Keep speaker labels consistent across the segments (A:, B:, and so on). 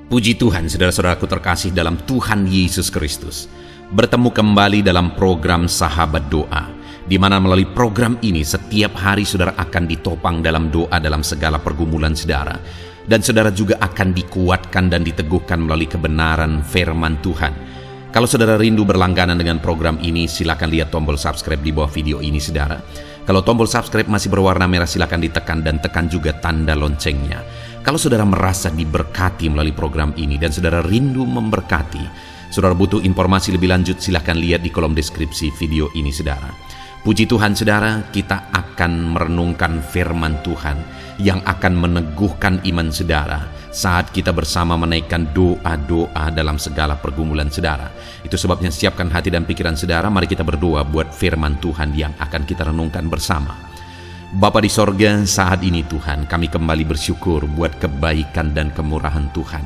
A: Puji Tuhan, saudara-saudaraku terkasih dalam Tuhan Yesus Kristus. Bertemu kembali dalam program Sahabat Doa, di mana melalui program ini setiap hari saudara akan ditopang dalam doa dalam segala pergumulan saudara. Dan saudara juga akan dikuatkan dan diteguhkan melalui kebenaran firman Tuhan. Kalau saudara rindu berlangganan dengan program ini, silakan lihat tombol subscribe di bawah video ini saudara. Kalau tombol subscribe masih berwarna merah, silakan ditekan dan tekan juga tanda loncengnya. Kalau saudara merasa diberkati melalui program ini dan saudara rindu memberkati, saudara butuh informasi lebih lanjut, silakan lihat di kolom deskripsi video ini saudara. Puji Tuhan saudara, kita akan merenungkan firman Tuhan yang akan meneguhkan iman saudara saat kita bersama menaikkan doa-doa dalam segala pergumulan saudara. Itu sebabnya siapkan hati dan pikiran saudara, mari kita berdoa buat firman Tuhan yang akan kita renungkan bersama. Bapa di sorga, saat ini Tuhan, kami kembali bersyukur buat kebaikan dan kemurahan Tuhan.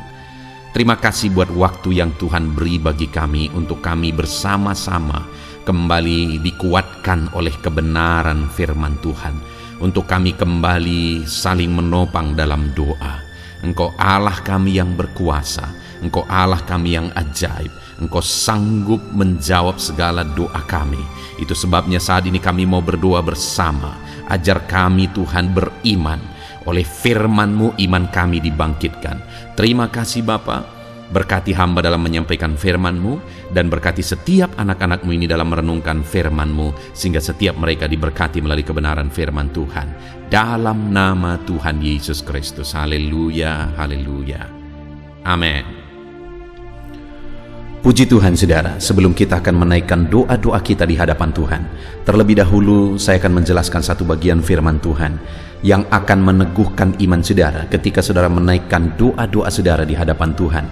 A: Terima kasih buat waktu yang Tuhan beri bagi kami untuk kami bersama-sama kembali dikuatkan oleh kebenaran firman Tuhan. Untuk kami kembali saling menopang dalam doa. Engkau Allah kami yang berkuasa, Engkau Allah kami yang ajaib, Engkau sanggup menjawab segala doa kami. Itu sebabnya saat ini kami mau berdoa bersama. Ajar kami Tuhan beriman, oleh firman-Mu iman kami dibangkitkan. Terima kasih Bapa, berkati hamba dalam menyampaikan firman-Mu, dan berkati setiap anak-anak-Mu ini dalam merenungkan firman-Mu, sehingga setiap mereka diberkati melalui kebenaran firman Tuhan. Dalam nama Tuhan Yesus Kristus. Haleluya, haleluya. Amin. Puji Tuhan saudara, sebelum kita akan menaikkan doa-doa kita di hadapan Tuhan, terlebih dahulu saya akan menjelaskan satu bagian firman Tuhan yang akan meneguhkan iman saudara ketika saudara menaikkan doa-doa saudara di hadapan Tuhan.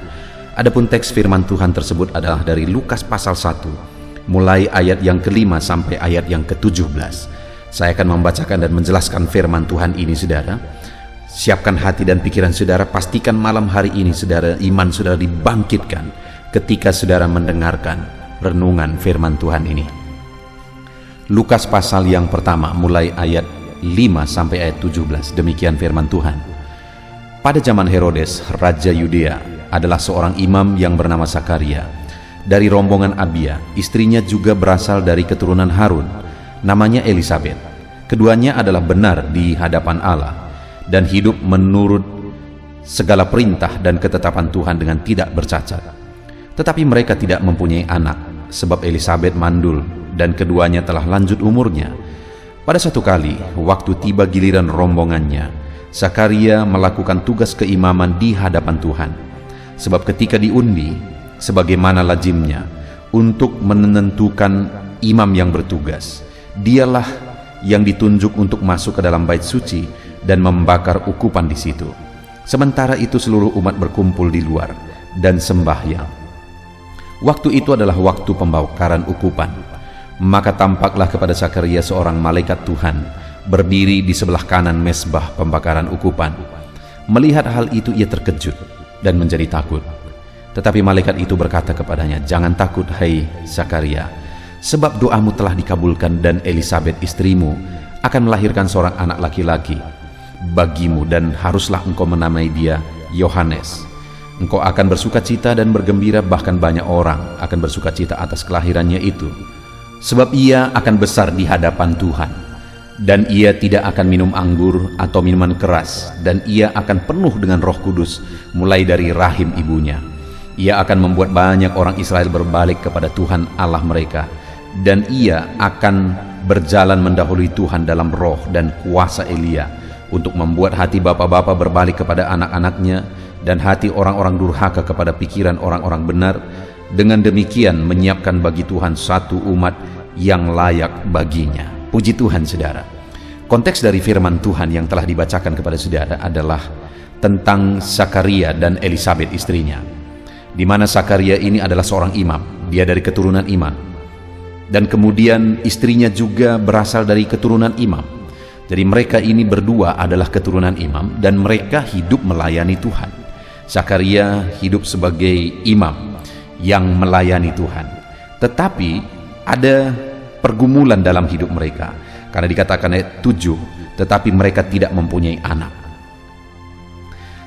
A: Adapun teks firman Tuhan tersebut adalah dari Lukas pasal 1, mulai ayat yang ke-5 sampai ayat yang ke-17. Saya akan membacakan dan menjelaskan firman Tuhan ini saudara. Siapkan hati dan pikiran saudara, pastikan malam hari ini saudara, iman saudara dibangkitkan ketika saudara mendengarkan renungan firman Tuhan ini. Lukas pasal yang pertama mulai ayat 5 sampai ayat 17. Demikian firman Tuhan. Pada zaman Herodes, Raja Yudea, adalah seorang imam yang bernama Sakaria dari rombongan Abia. Istrinya juga berasal dari keturunan Harun, namanya Elisabet. Keduanya adalah benar di hadapan Allah dan hidup menurut segala perintah dan ketetapan Tuhan dengan tidak bercacat. Tetapi mereka tidak mempunyai anak, sebab Elisabet mandul dan keduanya telah lanjut umurnya. Pada satu kali, waktu tiba giliran rombongannya, Sakaria melakukan tugas keimaman di hadapan Tuhan. Sebab ketika diundi, sebagaimana lazimnya, untuk menentukan imam yang bertugas, dialah yang ditunjuk untuk masuk ke dalam bait suci dan membakar ukupan di situ. Sementara itu seluruh umat berkumpul di luar dan sembahyang. Waktu itu adalah waktu pembakaran ukupan. Maka tampaklah kepada Sakaria seorang malaikat Tuhan berdiri di sebelah kanan mezbah pembakaran ukupan. Melihat hal itu ia terkejut dan menjadi takut. Tetapi malaikat itu berkata kepadanya, "Jangan takut hai Sakaria, sebab doamu telah dikabulkan dan Elisabet istrimu akan melahirkan seorang anak laki-laki bagimu dan haruslah engkau menamai dia Yohanes. Engkau akan bersukacita dan bergembira, bahkan banyak orang akan bersukacita atas kelahirannya itu. Sebab ia akan besar di hadapan Tuhan, dan ia tidak akan minum anggur atau minuman keras, dan ia akan penuh dengan Roh Kudus mulai dari rahim ibunya. Ia akan membuat banyak orang Israel berbalik kepada Tuhan Allah mereka, dan ia akan berjalan mendahului Tuhan dalam roh dan kuasa Elia, untuk membuat hati bapa-bapa berbalik kepada anak-anaknya, dan hati orang-orang durhaka kepada pikiran orang-orang benar. Dengan demikian menyiapkan bagi Tuhan satu umat yang layak baginya." Puji Tuhan saudara. Konteks dari firman Tuhan yang telah dibacakan kepada saudara adalah tentang Sakaria dan Elisabet istrinya, di mana Sakaria ini adalah seorang imam, dia dari keturunan imam, dan kemudian istrinya juga berasal dari keturunan imam. Jadi mereka ini berdua adalah keturunan imam dan mereka hidup melayani Tuhan. Sakaria hidup sebagai imam yang melayani Tuhan. Tetapi ada pergumulan dalam hidup mereka. Karena dikatakan ayat 7, tetapi mereka tidak mempunyai anak.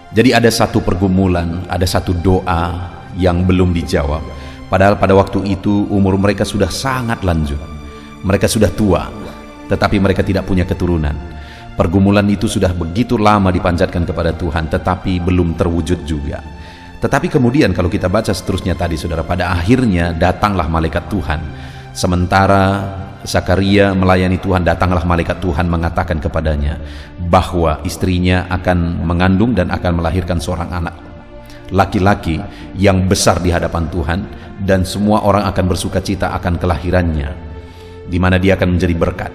A: Jadi ada satu pergumulan, ada satu doa yang belum dijawab. Padahal pada waktu itu umur mereka sudah sangat lanjut. Mereka sudah tua, tetapi mereka tidak punya keturunan. Pergumulan itu sudah begitu lama dipanjatkan kepada Tuhan, tetapi belum terwujud juga. Tetapi kemudian kalau kita baca seterusnya tadi, saudara, pada akhirnya datanglah malaikat Tuhan. Sementara Zakaria melayani Tuhan, datanglah malaikat Tuhan mengatakan kepadanya bahwa istrinya akan mengandung dan akan melahirkan seorang anak laki-laki yang besar di hadapan Tuhan, dan semua orang akan bersuka cita akan kelahirannya, di mana dia akan menjadi berkat.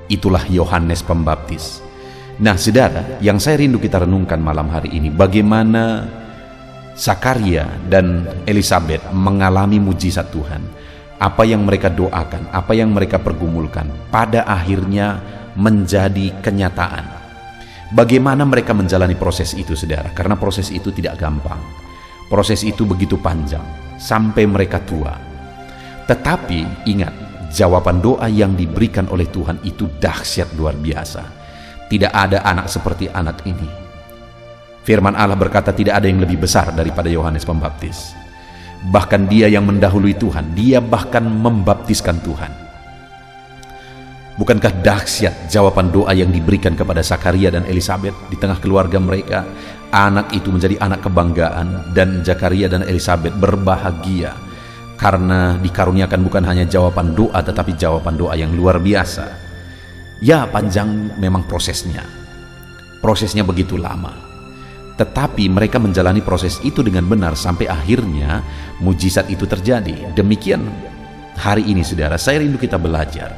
A: Itulah Yohanes Pembaptis. Nah, saudara, yang saya rindu kita renungkan malam hari ini, bagaimana Zakaria dan Elisabet mengalami mujizat Tuhan. Apa yang mereka doakan, apa yang mereka pergumulkan, pada akhirnya menjadi kenyataan. Bagaimana mereka menjalani proses itu, saudara? Karena proses itu tidak gampang. Proses itu begitu panjang, sampai mereka tua. Tetapi ingat, jawaban doa yang diberikan oleh Tuhan itu dahsyat luar biasa. Tidak ada anak seperti anak ini. Firman Allah berkata tidak ada yang lebih besar daripada Yohanes Pembaptis. Bahkan dia yang mendahului Tuhan, dia bahkan membaptiskan Tuhan. Bukankah dahsyat jawaban doa yang diberikan kepada Zakaria dan Elisabet di tengah keluarga mereka? Anak itu menjadi anak kebanggaan, dan Zakaria dan Elisabet berbahagia karena dikaruniakan bukan hanya jawaban doa, tetapi jawaban doa yang luar biasa. Ya, panjang memang prosesnya. Prosesnya begitu lama. Tetapi mereka menjalani proses itu dengan benar sampai akhirnya mujizat itu terjadi. Demikian hari ini, saudara, saya rindu kita belajar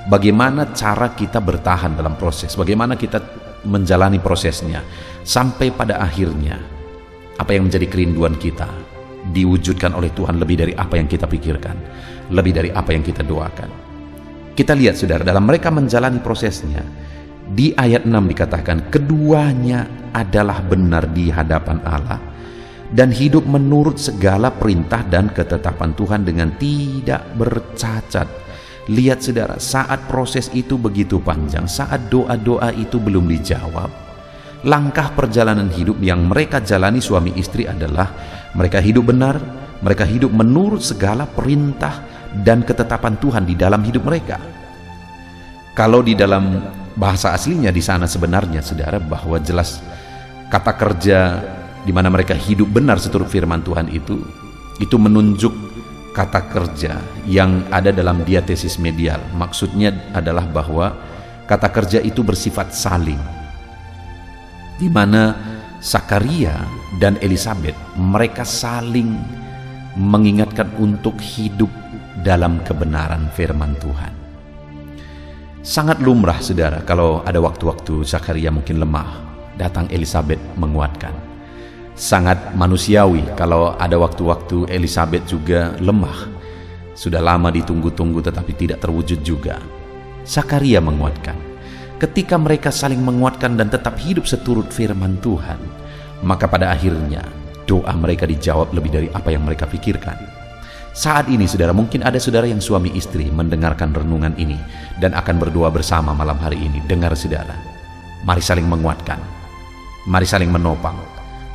A: bagaimana cara kita bertahan dalam proses, bagaimana kita menjalani prosesnya sampai pada akhirnya apa yang menjadi kerinduan kita diwujudkan oleh Tuhan lebih dari apa yang kita pikirkan, lebih dari apa yang kita doakan. Kita lihat, saudara, dalam mereka menjalani prosesnya, di ayat 6 dikatakan keduanya adalah benar di hadapan Allah dan hidup menurut segala perintah dan ketetapan Tuhan dengan tidak bercacat. Lihat, saudara, saat proses itu begitu panjang, saat doa-doa itu belum dijawab, langkah perjalanan hidup yang mereka jalani suami istri adalah mereka hidup benar, mereka hidup menurut segala perintah dan ketetapan Tuhan di dalam hidup mereka. Kalau di dalam bahasa aslinya di sana sebenarnya, saudara, bahwa jelas kata kerja di mana mereka hidup benar seturut firman Tuhan itu menunjuk kata kerja yang ada dalam diatesis medial. Maksudnya adalah bahwa kata kerja itu bersifat saling, di mana Zakaria dan Elisabet mereka saling mengingatkan untuk hidup dalam kebenaran firman Tuhan. Sangat lumrah, saudara, kalau ada waktu-waktu Zakaria mungkin lemah, datang Elisabet menguatkan. Sangat manusiawi kalau ada waktu-waktu Elisabet juga lemah, sudah lama ditunggu-tunggu tetapi tidak terwujud juga, Zakaria menguatkan. Ketika mereka saling menguatkan dan tetap hidup seturut firman Tuhan, maka pada akhirnya doa mereka dijawab lebih dari apa yang mereka pikirkan. Saat ini, saudara, mungkin ada saudara yang suami istri mendengarkan renungan ini dan akan berdoa bersama malam hari ini. Dengar, saudara, mari saling menguatkan, mari saling menopang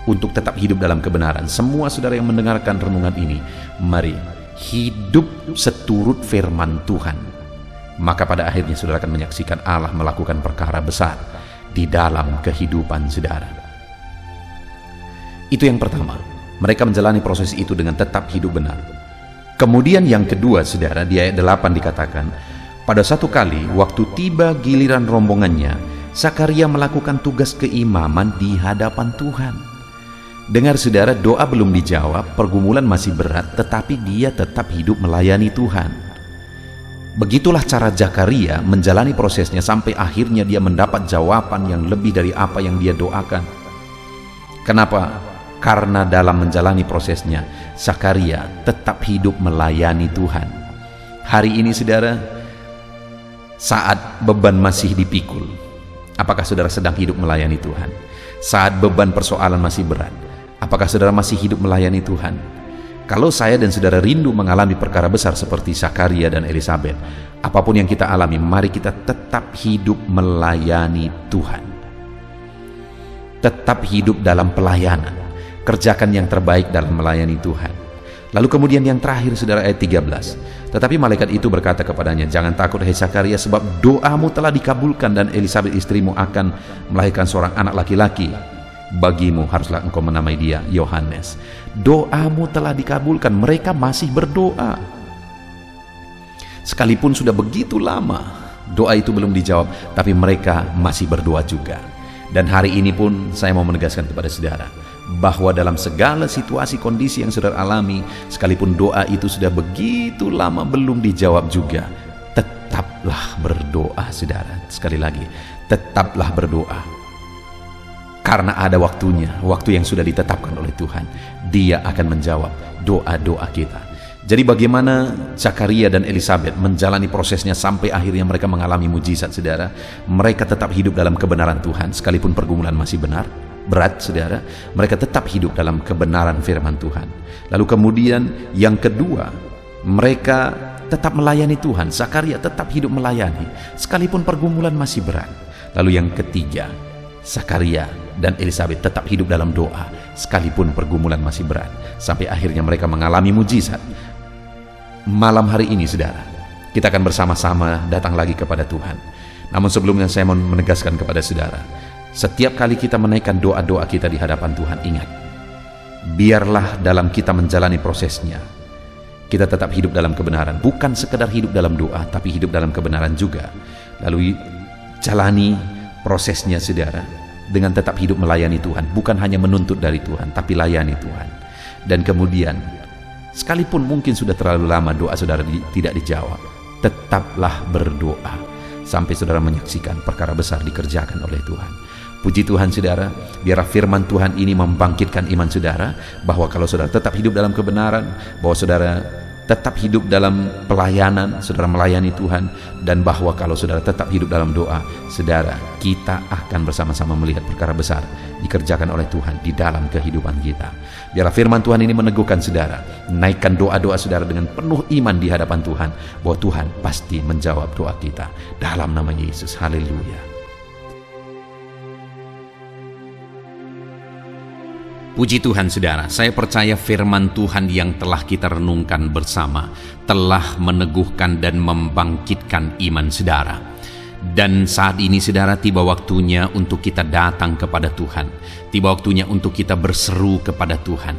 A: untuk tetap hidup dalam kebenaran. Semua saudara yang mendengarkan renungan ini, mari hidup seturut firman Tuhan. Maka pada akhirnya saudara akan menyaksikan Allah melakukan perkara besar di dalam kehidupan saudara. Itu yang pertama, mereka menjalani proses itu dengan tetap hidup benar. Kemudian yang kedua, saudara, di ayat 8 dikatakan, pada satu kali waktu tiba giliran rombongannya, Zakaria melakukan tugas keimaman di hadapan Tuhan. Dengar, saudara, doa belum dijawab, pergumulan masih berat, tetapi dia tetap hidup melayani Tuhan. Begitulah cara Zakaria menjalani prosesnya sampai akhirnya dia mendapat jawaban yang lebih dari apa yang dia doakan. Kenapa? Karena dalam menjalani prosesnya, Zakaria tetap hidup melayani Tuhan. Hari ini, saudara, saat beban masih dipikul, apakah saudara sedang hidup melayani Tuhan? Saat beban persoalan masih berat, apakah saudara masih hidup melayani Tuhan? Kalau saya dan saudara rindu mengalami perkara besar seperti Zakaria dan Elisabet, apapun yang kita alami, mari kita tetap hidup melayani Tuhan. tetap hidup dalam pelayanan, kerjakan yang terbaik dalam melayani Tuhan. Lalu kemudian yang terakhir saudara, ayat 13, tetapi malaikat itu berkata kepadanya, jangan takut hai Zakaria, sebab doamu telah dikabulkan dan Elisabet istrimu akan melahirkan seorang anak laki-laki. Bagimu haruslah engkau menamai dia Yohanes. Doamu telah dikabulkan. Mereka masih berdoa sekalipun sudah begitu lama doa itu belum dijawab, tapi mereka masih berdoa juga. Dan hari ini pun saya mau menegaskan kepada saudara bahwa dalam segala situasi kondisi yang saudara alami, sekalipun doa itu sudah begitu lama belum dijawab juga, tetaplah berdoa saudara. Sekali lagi, tetaplah berdoa, karena ada waktunya, waktu yang sudah ditetapkan oleh Tuhan. Dia akan menjawab doa-doa kita. Jadi bagaimana Zakaria dan Elisabet menjalani prosesnya sampai akhirnya mereka mengalami mujizat saudara. Mereka tetap hidup dalam kebenaran Tuhan sekalipun pergumulan masih berat saudara. Mereka tetap hidup dalam kebenaran firman Tuhan. Lalu kemudian yang kedua, mereka tetap melayani Tuhan. Zakaria tetap hidup melayani sekalipun pergumulan masih berat. Lalu yang ketiga, Zakaria dan Elisabet tetap hidup dalam doa sekalipun pergumulan masih berat, sampai akhirnya mereka mengalami mujizat. Malam hari ini saudara, kita akan bersama-sama datang lagi kepada Tuhan. Namun sebelumnya saya mau menegaskan kepada saudara, setiap kali kita menaikkan doa-doa kita di hadapan Tuhan, ingat, biarlah dalam kita menjalani prosesnya, kita tetap hidup dalam kebenaran. Bukan sekedar hidup dalam doa, tapi hidup dalam kebenaran juga. Lalu jalani prosesnya saudara dengan tetap hidup melayani Tuhan. Bukan hanya menuntut dari Tuhan, tapi layani Tuhan. Dan kemudian sekalipun mungkin sudah terlalu lama doa saudara tidak dijawab, tetaplah berdoa sampai saudara menyaksikan perkara besar dikerjakan oleh Tuhan. Puji Tuhan saudara, biarlah firman Tuhan ini membangkitkan iman saudara, bahwa kalau saudara tetap hidup dalam kebenaran, bahwa saudara tetap hidup dalam pelayanan, saudara melayani Tuhan, dan bahwa kalau saudara tetap hidup dalam doa, saudara, kita akan bersama-sama melihat perkara besar dikerjakan oleh Tuhan di dalam kehidupan kita. Biarlah firman Tuhan ini meneguhkan saudara, naikkan doa-doa saudara dengan penuh iman di hadapan Tuhan, bahwa Tuhan pasti menjawab doa kita dalam nama Yesus. Haleluya. Puji Tuhan saudara, saya percaya firman Tuhan yang telah kita renungkan bersama telah meneguhkan dan membangkitkan iman saudara. Dan saat ini saudara, tiba waktunya untuk kita datang kepada Tuhan. Tiba waktunya untuk kita berseru kepada Tuhan.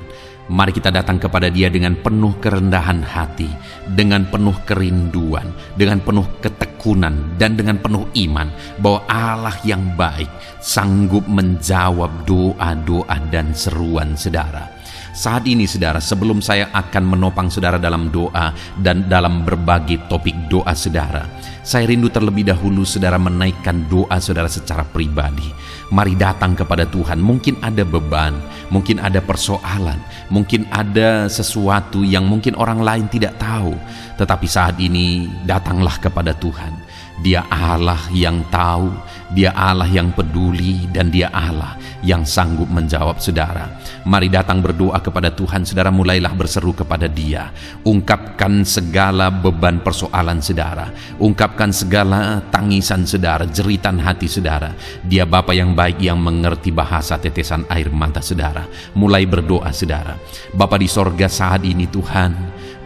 A: Mari kita datang kepada Dia dengan penuh kerendahan hati, dengan penuh kerinduan, dengan penuh ketekunan, dan dengan penuh iman bahwa Allah yang baik sanggup menjawab doa-doa dan seruan saudara. Saat ini saudara, sebelum saya akan menopang saudara dalam doa dan dalam berbagai topik doa saudara, saya rindu terlebih dahulu saudara menaikkan doa saudara secara pribadi. Mari datang kepada Tuhan. Mungkin ada beban, mungkin ada persoalan, mungkin ada sesuatu yang mungkin orang lain tidak tahu. Tetapi saat ini datanglah kepada Tuhan. Dia Allah yang tahu, Dia Allah yang peduli, dan Dia Allah yang sanggup menjawab saudara. Mari datang berdoa kepada Tuhan saudara, mulailah berseru kepada Dia. Ungkapkan segala beban persoalan saudara, ungkapkan segala tangisan saudara, jeritan hati saudara. Dia Bapa yang baik yang mengerti bahasa tetesan air mata saudara. Mulai berdoa saudara. Bapa di sorga, saat ini Tuhan,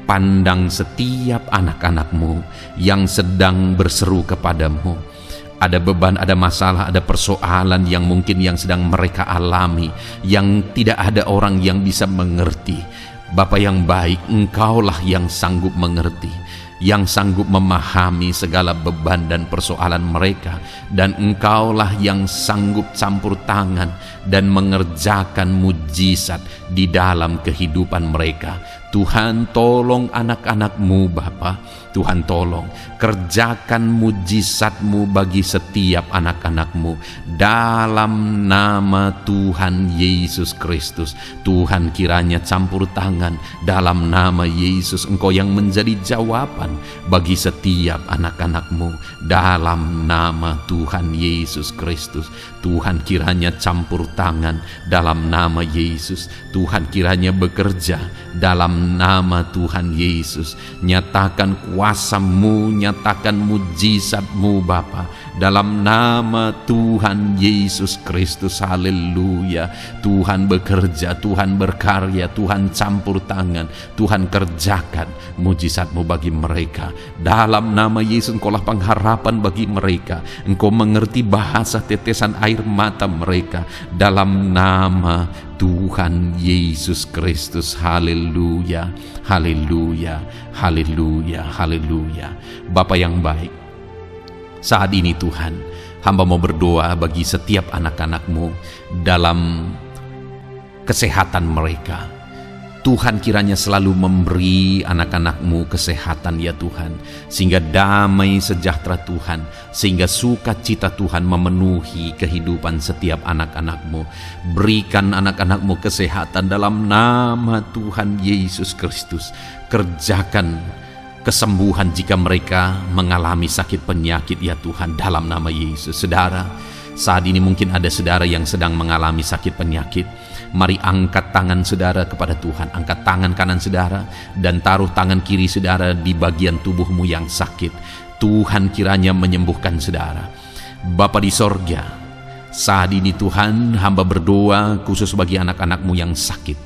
A: pandang setiap anak-anak-Mu yang sedang berseru kepadamu. Ada beban, ada masalah, ada persoalan yang mungkin yang sedang mereka alami, yang tidak ada orang yang bisa mengerti. Bapa yang baik, Engkaulah yang sanggup mengerti, yang sanggup memahami segala beban dan persoalan mereka, dan Engkaulah yang sanggup campur tangan dan mengerjakan mujizat di dalam kehidupan mereka. Tuhan, tolong anak-anak-Mu Bapa. Tuhan, tolong kerjakan mujizat-Mu bagi setiap anak-anak-Mu dalam nama Tuhan Yesus Kristus. Tuhan, kiranya campur tangan dalam nama Yesus. Engkau yang menjadi jawaban bagi setiap anak-anak-Mu dalam nama Tuhan Yesus Kristus. Tuhan, kiranya campur tangan dalam nama Yesus. Tuhan, kiranya bekerja dalam nama Tuhan Yesus. Nyatakan kuasa-Mu, nyatakan mujizat-Mu Bapa dalam nama Tuhan Yesus Kristus. Haleluya. Tuhan bekerja, Tuhan berkarya, Tuhan campur tangan, Tuhan kerjakan mujizat-Mu bagi mereka. Dalam nama Yesus, Engkaulah pengharapan bagi mereka. Engkau mengerti bahasa tetesan air mata mereka. Dalam nama Tuhan Yesus Kristus. Haleluya, haleluya, haleluya, haleluya. Bapa yang baik, saat ini Tuhan, hamba mau berdoa bagi setiap anak-anak-Mu dalam kesehatan mereka. Tuhan kiranya selalu memberi anak-anak-Mu kesehatan ya Tuhan, sehingga damai sejahtera Tuhan, sehingga sukacita Tuhan memenuhi kehidupan setiap anak-anak-Mu. Berikan anak-anak-Mu kesehatan dalam nama Tuhan Yesus Kristus. Kerjakan kesembuhan jika mereka mengalami sakit penyakit ya Tuhan, dalam nama Yesus. Saudara, saat ini mungkin ada saudara yang sedang mengalami sakit penyakit. Mari angkat tangan saudara kepada Tuhan. Angkat tangan kanan saudara dan taruh tangan kiri saudara di bagian tubuhmu yang sakit. Tuhan kiranya menyembuhkan saudara. Bapa di sorga, saat ini Tuhan, hamba berdoa khusus bagi anak-anak-Mu yang sakit.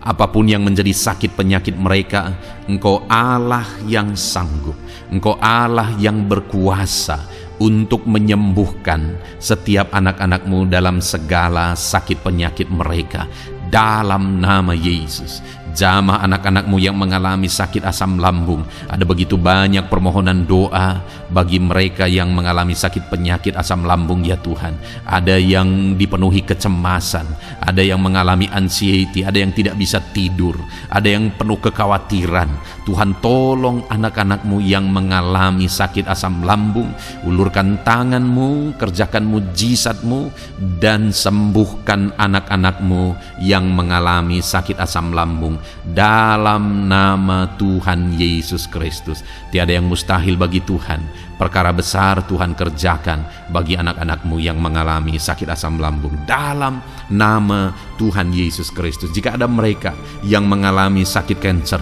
A: Apapun yang menjadi sakit penyakit mereka, Engkau Allah yang sanggup, Engkau Allah yang berkuasa untuk menyembuhkan setiap anak-anak-Mu dalam segala sakit penyakit mereka. Dalam nama Yesus, jamah anak-anak-Mu yang mengalami sakit asam lambung. Ada begitu banyak permohonan doa bagi mereka yang mengalami sakit penyakit asam lambung ya Tuhan. Ada yang dipenuhi kecemasan, ada yang mengalami anxiety, ada yang tidak bisa tidur, ada yang penuh kekhawatiran. Tuhan, tolong anak-anak-Mu yang mengalami sakit asam lambung. Ulurkan tangan-Mu, kerjakan mujizat-Mu, dan sembuhkan anak-anak-Mu yang mengalami sakit asam lambung. Dalam nama Tuhan Yesus Kristus, tiada yang mustahil bagi Tuhan. Perkara besar Tuhan kerjakan bagi anak-anak-Mu yang mengalami sakit asam lambung. Dalam nama Tuhan Yesus Kristus. Jika ada mereka yang mengalami sakit kanker,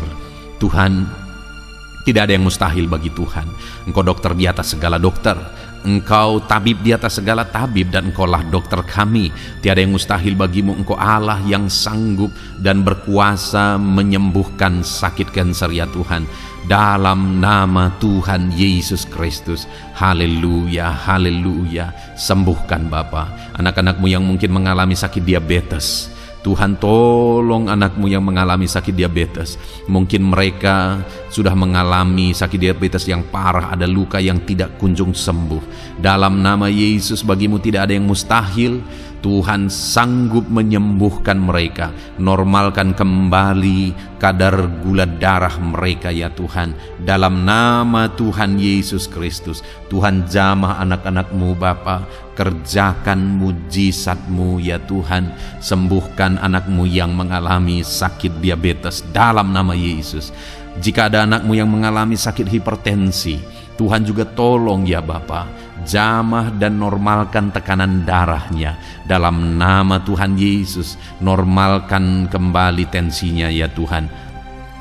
A: Tuhan, tidak ada yang mustahil bagi Tuhan. Engkau dokter di atas segala dokter, Engkau tabib di atas segala tabib, dan Engkaulah dokter kami. Tiada yang mustahil bagimu. Engkau Allah yang sanggup dan berkuasa menyembuhkan sakit kanker ya Tuhan. Dalam nama Tuhan Yesus Kristus. Haleluya, haleluya. Sembuhkan Bapa anak-anak-Mu yang mungkin mengalami sakit diabetes. Tuhan, tolong anak-Mu yang mengalami sakit diabetes. Mungkin mereka sudah mengalami sakit diabetes yang parah, ada luka yang tidak kunjung sembuh. Dalam nama Yesus, bagimu tidak ada yang mustahil. Tuhan sanggup menyembuhkan mereka. Normalkan kembali kadar gula darah mereka ya Tuhan. Dalam nama Tuhan Yesus Kristus. Tuhan, jamah anak-anak-Mu Bapa. Kerjakan mujizat-Mu ya Tuhan. Sembuhkan anak-Mu yang mengalami sakit diabetes dalam nama Yesus. Jika ada anak-Mu yang mengalami sakit hipertensi, Tuhan juga tolong ya Bapa, jamah dan normalkan tekanan darahnya dalam nama Tuhan Yesus. Normalkan kembali tensinya ya Tuhan,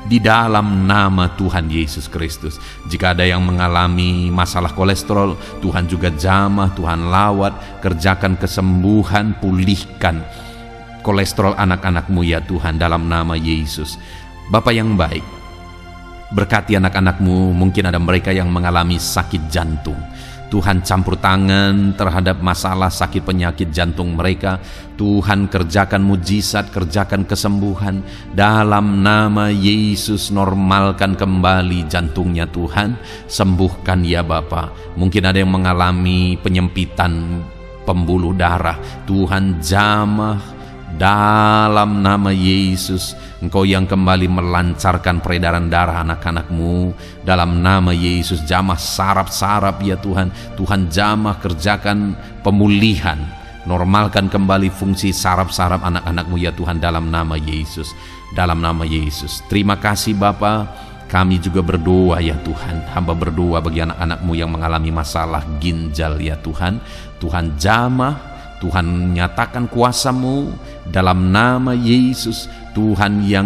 A: di dalam nama Tuhan Yesus Kristus. Jika ada yang mengalami masalah kolesterol, Tuhan juga jamah, Tuhan lawat, kerjakan kesembuhan, pulihkan kolesterol anak-anak-Mu ya Tuhan, dalam nama Yesus. Bapa yang baik, berkati anak-anak-Mu. Mungkin ada mereka yang mengalami sakit jantung. Tuhan, campur tangan terhadap masalah sakit penyakit jantung mereka. Tuhan, kerjakan mujizat, kerjakan kesembuhan dalam nama Yesus. Normalkan kembali jantungnya Tuhan. Sembuhkan ya Bapa. Mungkin ada yang mengalami penyempitan pembuluh darah. Tuhan, jamah dalam nama Yesus. Engkau yang kembali melancarkan peredaran darah anak-anak-Mu dalam nama Yesus. Jamah saraf-saraf ya Tuhan. Tuhan, jamah, kerjakan pemulihan, normalkan kembali fungsi saraf-saraf anak-anak-Mu ya Tuhan, dalam nama Yesus. Dalam nama Yesus. Terima kasih Bapa. Kami juga berdoa ya Tuhan. Hamba berdoa bagi anak-anak-Mu yang mengalami masalah ginjal ya Tuhan. Tuhan, jamah, Tuhan nyatakan kuasa-Mu dalam nama Yesus. Tuhan yang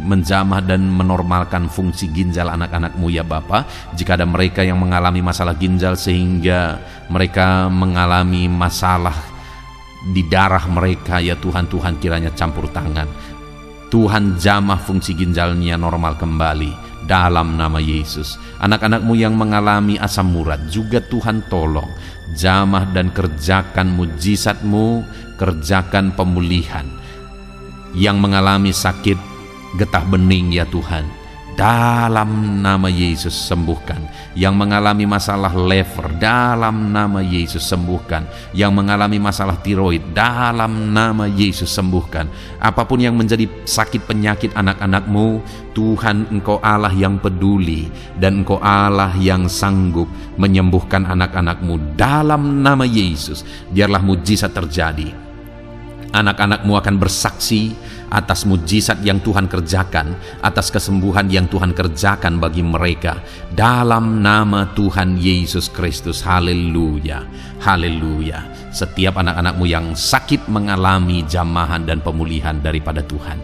A: menjamah dan menormalkan fungsi ginjal anak-anak-Mu ya Bapa. Jika ada mereka yang mengalami masalah ginjal sehingga mereka mengalami masalah di darah mereka ya Tuhan, Tuhan kiranya campur tangan. Tuhan jamah fungsi ginjalnya normal kembali dalam nama Yesus. Anak-anak-Mu yang mengalami asam urat juga Tuhan tolong, jamah dan kerjakan mujizat-Mu, kerjakan pemulihan. Yang mengalami sakit getah bening ya Tuhan, dalam nama Yesus sembuhkan. Yang mengalami masalah lever, dalam nama Yesus sembuhkan. Yang mengalami masalah tiroid, dalam nama Yesus sembuhkan. Apapun yang menjadi sakit penyakit anak-anak-Mu, Tuhan, Engkau Allah yang peduli, dan Engkau Allah yang sanggup menyembuhkan anak-anak-Mu. Dalam nama Yesus, biarlah mujizat terjadi. Anak-anak-Mu akan bersaksi atas mujizat yang Tuhan kerjakan, atas kesembuhan yang Tuhan kerjakan bagi mereka. Dalam nama Tuhan Yesus Kristus, haleluya, haleluya. Setiap anak-anak-Mu yang sakit mengalami jamahan dan pemulihan daripada Tuhan.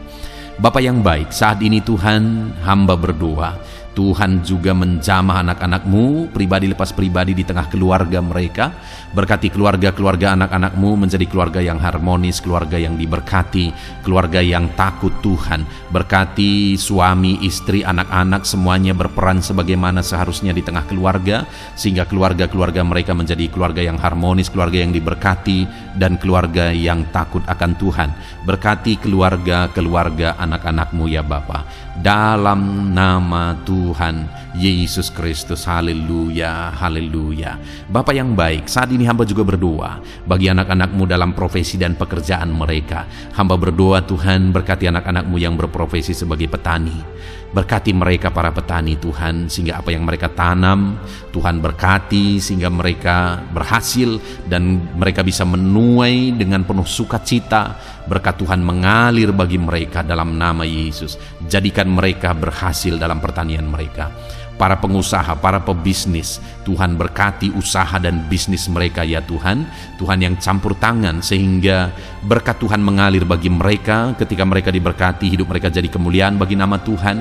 A: Bapa yang baik, saat ini Tuhan, hamba berdoa, Tuhan juga menjamah anak-anak-Mu pribadi lepas pribadi di tengah keluarga mereka. Berkati keluarga-keluarga anak-anak-Mu menjadi keluarga yang harmonis, keluarga yang diberkati, keluarga yang takut Tuhan. Berkati suami, istri, anak-anak semuanya berperan sebagaimana seharusnya di tengah keluarga, sehingga keluarga-keluarga mereka menjadi keluarga yang harmonis, keluarga yang diberkati, dan keluarga yang takut akan Tuhan. Berkati keluarga-keluarga anak-anak-Mu ya Bapa, dalam nama Tuhan Yesus Kristus, haleluya, haleluya. Bapa yang baik, saat ini hamba juga berdoa bagi anak-anak-Mu dalam profesi dan pekerjaan mereka. Hamba berdoa Tuhan, berkati anak-anak-Mu yang berprofesi sebagai petani. Berkati mereka para petani Tuhan, sehingga apa yang mereka tanam Tuhan berkati, sehingga mereka berhasil dan mereka bisa menuai dengan penuh sukacita. Berkat Tuhan mengalir bagi mereka dalam nama Yesus. Jadikan mereka berhasil dalam pertanian mereka. Para pengusaha, para pebisnis, Tuhan berkati usaha dan bisnis mereka ya Tuhan. Tuhan yang campur tangan sehingga berkat Tuhan mengalir bagi mereka. Ketika mereka diberkati, hidup mereka jadi kemuliaan bagi nama Tuhan,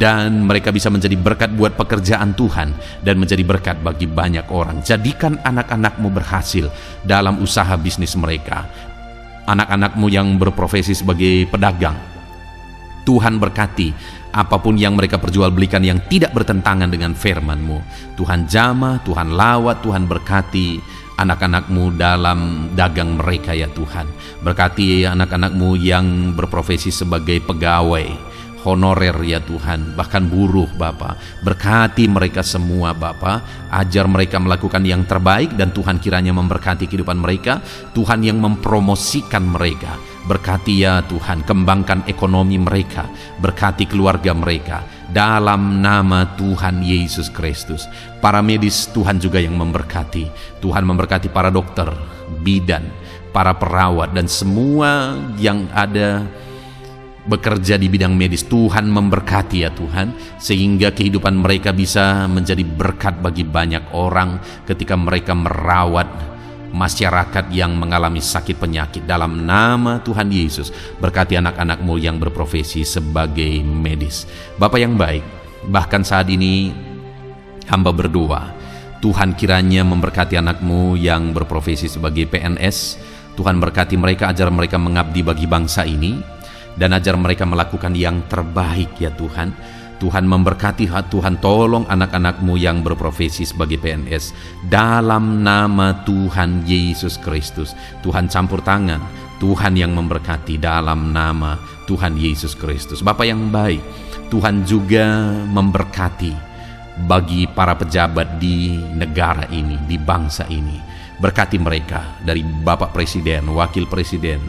A: dan mereka bisa menjadi berkat buat pekerjaan Tuhan dan menjadi berkat bagi banyak orang. Jadikan anak-anak-Mu berhasil dalam usaha bisnis mereka. Anak-anak-Mu yang berprofesi sebagai pedagang, Tuhan berkati apapun yang mereka perjualbelikan yang tidak bertentangan dengan firman-Mu. Tuhan jamah, Tuhan lawat, Tuhan berkati anak-anak-Mu dalam dagang mereka ya Tuhan. Berkati anak-anak-Mu yang berprofesi sebagai pegawai honorer ya Tuhan, bahkan buruh Bapa. Berkati mereka semua Bapa, ajar mereka melakukan yang terbaik, dan Tuhan kiranya memberkati kehidupan mereka. Tuhan yang mempromosikan mereka. Berkati ya Tuhan, kembangkan ekonomi mereka, berkati keluarga mereka dalam nama Tuhan Yesus Kristus. Para medis Tuhan juga yang memberkati. Tuhan memberkati para dokter, bidan, para perawat, dan semua yang ada bekerja di bidang medis. Tuhan memberkati ya Tuhan, sehingga kehidupan mereka bisa menjadi berkat bagi banyak orang ketika mereka merawat masyarakat yang mengalami sakit penyakit. Dalam nama Tuhan Yesus, berkati anak-anak-Mu yang berprofesi sebagai medis. Bapa yang baik, bahkan saat ini hamba berdoa, Tuhan kiranya memberkati anak-Mu yang berprofesi sebagai PNS. Tuhan berkati mereka, ajar mereka mengabdi bagi bangsa ini, dan ajar mereka melakukan yang terbaik ya Tuhan. Tuhan memberkati, Tuhan tolong anak-anak-Mu yang berprofesi sebagai PNS dalam nama Tuhan Yesus Kristus. Tuhan campur tangan, Tuhan yang memberkati dalam nama Tuhan Yesus Kristus. Bapa yang baik, Tuhan juga memberkati bagi para pejabat di negara ini, di bangsa ini. Berkati mereka dari Bapak Presiden, Wakil Presiden,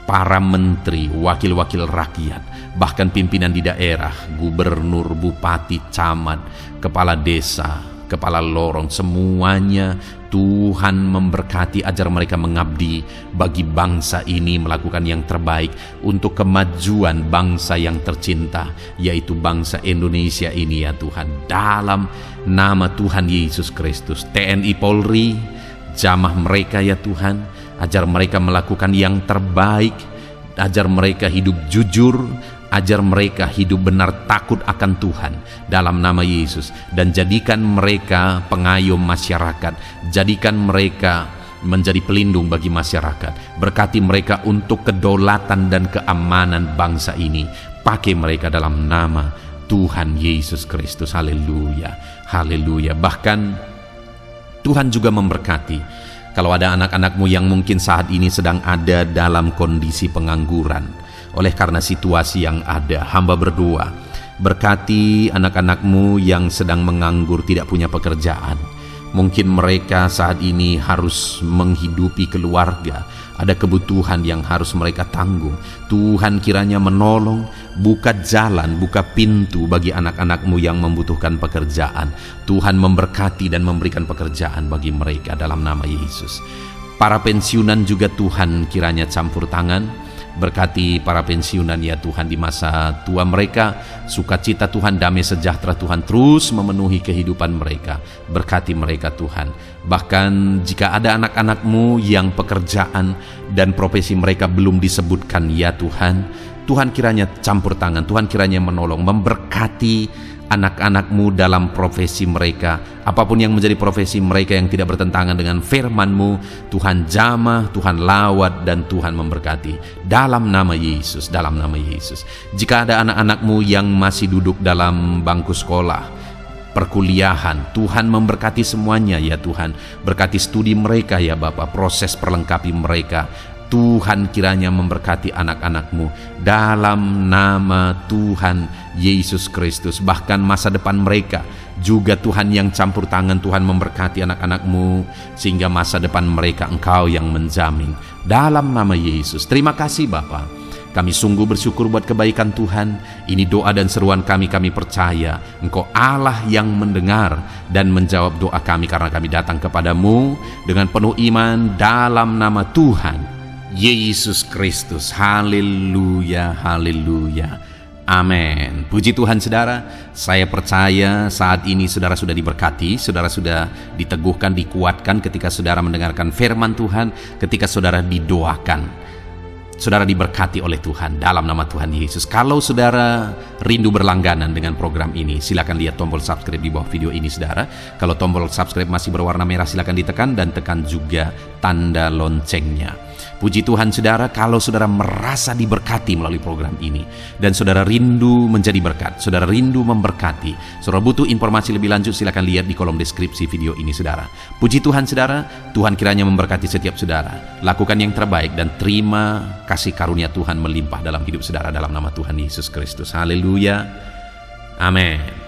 A: para menteri, wakil-wakil rakyat, bahkan pimpinan di daerah, gubernur, bupati, camat, kepala desa, kepala lorong, semuanya Tuhan memberkati, ajar mereka mengabdi bagi bangsa ini, melakukan yang terbaik untuk kemajuan bangsa yang tercinta, yaitu bangsa Indonesia ini ya Tuhan. Dalam nama Tuhan Yesus Kristus, TNI Polri, jamah mereka ya Tuhan, ajar mereka melakukan yang terbaik, ajar mereka hidup jujur, Ajar mereka hidup benar takut akan Tuhan dalam nama Yesus. Dan jadikan mereka pengayom masyarakat. Jadikan mereka menjadi pelindung bagi masyarakat. Berkati mereka untuk kedaulatan dan keamanan bangsa ini. Pakai mereka dalam nama Tuhan Yesus Kristus. Haleluya, haleluya. Bahkan Tuhan juga memberkati kalau ada anak-anakmu yang mungkin saat ini sedang ada dalam kondisi pengangguran. Oleh karena situasi yang ada, hamba berdoa, berkati anak-anakmu yang sedang menganggur, tidak punya pekerjaan. Mungkin mereka saat ini harus menghidupi keluarga, ada kebutuhan yang harus mereka tanggung. Tuhan kiranya menolong, buka jalan, buka pintu bagi anak-anakmu yang membutuhkan pekerjaan. Tuhan memberkati dan memberikan pekerjaan bagi mereka dalam nama Yesus. Para pensiunan juga Tuhan kiranya campur tangan. Berkati para pensiunan ya Tuhan di masa tua mereka. Sukacita Tuhan, damai sejahtera Tuhan terus memenuhi kehidupan mereka. Berkati mereka Tuhan. Bahkan jika ada anak-anakmu yang pekerjaan dan profesi mereka belum disebutkan ya Tuhan, Tuhan kiranya campur tangan, Tuhan kiranya menolong, memberkati anak-anakmu dalam profesi mereka. Apapun yang menjadi profesi mereka yang tidak bertentangan dengan firman-Mu, Tuhan jamah, Tuhan lawat, dan Tuhan memberkati dalam nama Yesus, dalam nama Yesus. Jika ada anak-anakmu yang masih duduk dalam bangku sekolah, perkuliahan, Tuhan memberkati semuanya ya Tuhan. Berkati studi mereka ya Bapa, proses perlengkapi mereka. Tuhan kiranya memberkati anak-anakmu dalam nama Tuhan Yesus Kristus. Bahkan masa depan mereka juga Tuhan yang campur tangan. Tuhan memberkati anak-anakmu sehingga masa depan mereka Engkau yang menjamin dalam nama Yesus. Terima kasih Bapa. Kami sungguh bersyukur buat kebaikan Tuhan. Ini doa dan seruan kami percaya Engkau Allah yang mendengar dan menjawab doa kami, karena kami datang kepadamu dengan penuh iman dalam nama Tuhan Yesus Kristus. Haleluya, haleluya, amin. Puji Tuhan saudara, saya percaya saat ini saudara sudah diberkati, saudara sudah diteguhkan, dikuatkan ketika saudara mendengarkan firman Tuhan, ketika saudara didoakan. Saudara diberkati oleh Tuhan dalam nama Tuhan Yesus. Kalau saudara rindu berlangganan dengan program ini, silakan lihat tombol subscribe di bawah video ini saudara. Kalau tombol subscribe masih berwarna merah, silakan ditekan dan tekan juga tanda loncengnya. Puji Tuhan saudara, kalau saudara merasa diberkati melalui program ini dan saudara rindu menjadi berkat, saudara rindu memberkati, saudara butuh informasi lebih lanjut, silakan lihat di kolom deskripsi video ini saudara. Puji Tuhan saudara, Tuhan kiranya memberkati setiap saudara. Lakukan yang terbaik dan terima kasih karunia Tuhan melimpah dalam hidup saudara dalam nama Tuhan Yesus Kristus. Haleluya, amin.